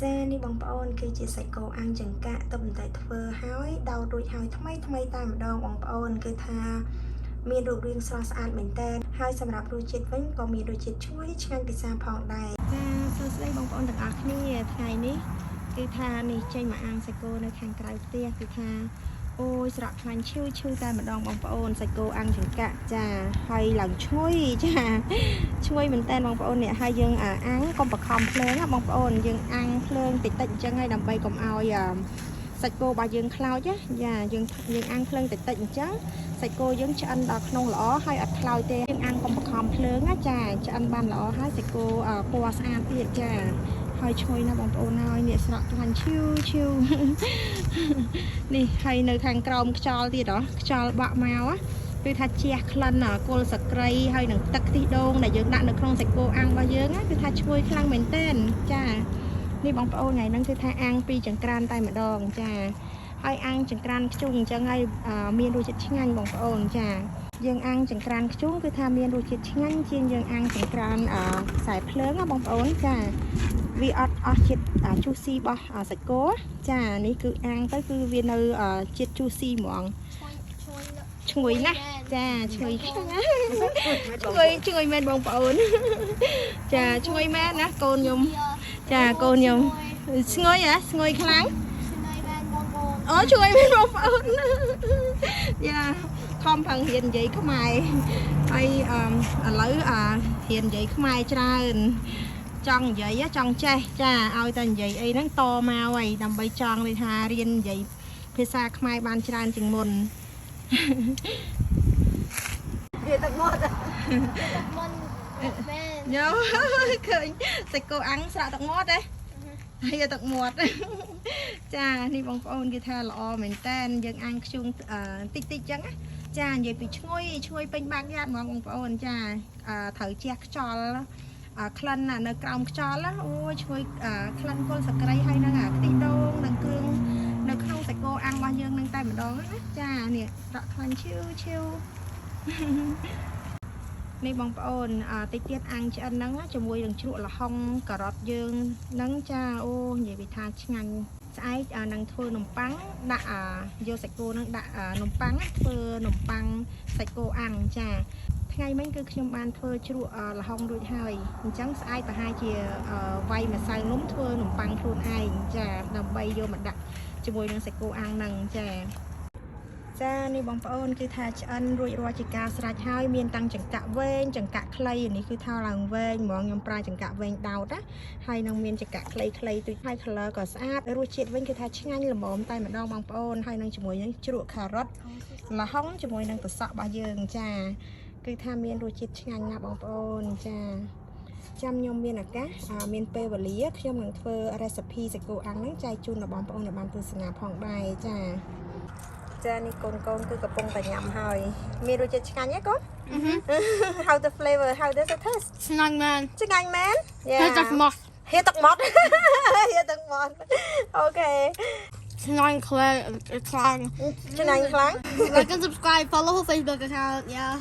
ចានេះបងប្អូនគឺជាសាច់គោអាំងចង្កាក់ទៅបន្តិចធ្វើហើយដោតរួចហើយថ្មីតែម្ដងបងប្អូនគឺថាមានរូបរាងស្រស់ស្អាតមែនតើហើយសម្រាប់រសជាតិវិញក៏មានរសជាតិឈ្ងុយឆ្ងាញ់ពិសាផងដែរចាសួស្តីបងប្អូនទាំងអស់គ្នាថ្ងៃនេះគឺថានេះចេញមកអាំងសាច់គោនៅខាងក្រៅផ្ទះគឺថាអូយស្រក់ខ្លាញ់ឈឺតែម្ដងបងប្អូនសាច់គោអាំងចង្កាក់ចាហើយឡើងឈ្ងុយចាឈ្ងុយមែនតើបងប្អូននេះហើយយើងអាំងកុំបខំភ្លើងណាបងប្អូនយើងអាំងភ្លើងតិចអញ្ចឹងហើយដើម្បីកុំឲ្យសាច់គោរបស់យើងខ្លោចចាយើងអាំងភ្លើងតិចអញ្ចឹងសាច់គោយើងឆ្អិនដល់ក្នុងល្អហើយអត់ខ្លោចទេយើងអាំងកុំបខំភ្លើងណាចាឆ្អិនបានល្អហើយសាច់គោពណ៌ស្អាតទៀតចាហើយឈ្ងុយណាបងប្អូនហើយនេះស្រក់ខ្លាញ់ឈឺនេះហើយនៅខាងក្រោមខ្យល់ទៀតខ្យល់បាក់មកគឺថាជះក្លិនគល់សក្រីហើយនឹងទឹកខ្ទិះដូងដែលយើងដាក់នៅក្នុងសាច់គោអាំងរបស់យើងគឺថាឈ្ងុយខ្លាំងមែនទែនចានេះបងប្អូនថ្ងៃហ្នឹងគឺថាអាំងពីចង្ក្រានតែម្ដងចាហើយអាំងចង្ក្រានខ្ជុំអញ្ចឹងហើយមានរសជាតិឆ្ងាញ់បងប្អូនចាយើងអាំងចង្ក្រានខ្ជុំគឺថាមានរសជាតិឆ្ងាញ់ជាងយើងអាំងចង្ក្រានខ្សែភ្លើងណាបងប្អូនចាវាអត់អស់ជាតិជូស៊ីរបស់សាច់គោចានេះគឺអាំងទៅគឺវានៅជាតិជូស៊ីហ្មងឈ្ងុយណាស់ចាឈ្ងុយខ្លាំងណាឈ្ងុយមែនបងប្អូនចាឈ្ងុយមែនណាកូនខ្ញុំចាកូនខ្ញុំស្ងុយស្ងុយខ្លាំងអូឈ្ងុយមែនបងប្អូនយ៉ាខំប្រឹងរៀននិយាយខ្មែរហើយឥឡូវរៀននិយាយខ្មែរច្រើនចង់និយាយចង់ចេះចាឲ្យតែនិយាយអីហ្នឹងតមកហើយដើម្បីចង់និយាយថារៀននិយាយភាសាខ្មែរបានច្រើនជាងមុនវាទឹកមាត់មែនញ៉ាំឃើញសាច់គោអាំងស្រក់ទឹកមាត់ទេហើយទឹកមាត់ចានេះបងប្អូនគឺថាល្អមែនតើយើងអាំងខ្ជុំតិចអញ្ចឹងចានិយាយពីឈ្ងុយពេញបាក់យ៉ាត់ហ្មងបងប្អូនចាត្រូវជះខ្យល់ក្លិននៅក្រោមខ្យល់អូយឈ្ងុយក្លិនគល់សក្រីហើយនឹងខ្ទិះដូងនិងគ្រឿងនៅក្នុងសាច់គោអាំងរបស់យើងនឹងតែម្ដងណាចានេះរកខ្លាញ់ឈឺនេះបងប្អូនតិចទៀតអាំងឆ្អិនហ្នឹងជាមួយនឹងជ្រក់ល្ហុងការ៉ុតយើងហ្នឹងចាអូនិយាយពីថាឆ្ងាញ់ស្អែកនឹងធ្វើនំប៉័ងដាក់យកសាច់គោហ្នឹងដាក់នំប៉័ងធ្វើនំប៉័ងសាច់គោអាំងចាថ្ងៃមិញគឺខ្ញុំបានធ្វើជ្រក់ល្ហុងរួចហើយអញ្ចឹងស្អែកប្រហែលជាវាយម្សៅនំធ្វើនំប៉័ងខ្លួនឯងចាដើម្បីយកមកដាក់ជាមួយនឹងសាច់គោអាំងហ្នឹងចានេះបងប្អូនគឺថាឆ្អិនរួចរាល់ជាការស្រេចហើយមានតាំងចង្កាក់វែងចង្កាក់ខ្លីនេះគឺថាឡើងវែងហ្មងខ្ញុំប្រើចង្កាក់វែងដោតណាហើយនឹងមានចង្កាក់ខ្លីទូចហើយ color ក៏ស្អាតរសជាតិវិញគឺថាឆ្ងាញ់ល្មមតែម្ដងបងប្អូនហើយនឹងជាមួយនឹងជ្រក់ការ៉ុតល្ហុងជាមួយនឹងប្រសក់របស់យើងចាគឺថាមានរសជាតិឆ្ងាញ់ណាស់បងប្អូនចាចាំខ្ញុំមានឱកាសមានពេលវេលាខ្ញុំនឹងធ្វើ recipe សាច់គោអាំងហ្នឹងចែកជូនដល់បងប្អូនឲ្យបានទស្សនាផងដែរចានេះកូនគឺកំពុងតែញ៉ាំហើយមានរសជាតិឆ្ងាញ់ទេកូន How the flavor how does it taste ឆ្ងាញ់មែន ហេទឹកមាត់អូខេឆ្ងាញ់ខ្លាំងឆ្ងាញ់ខ្លាំង Like and subscribe follow her Facebook account yeah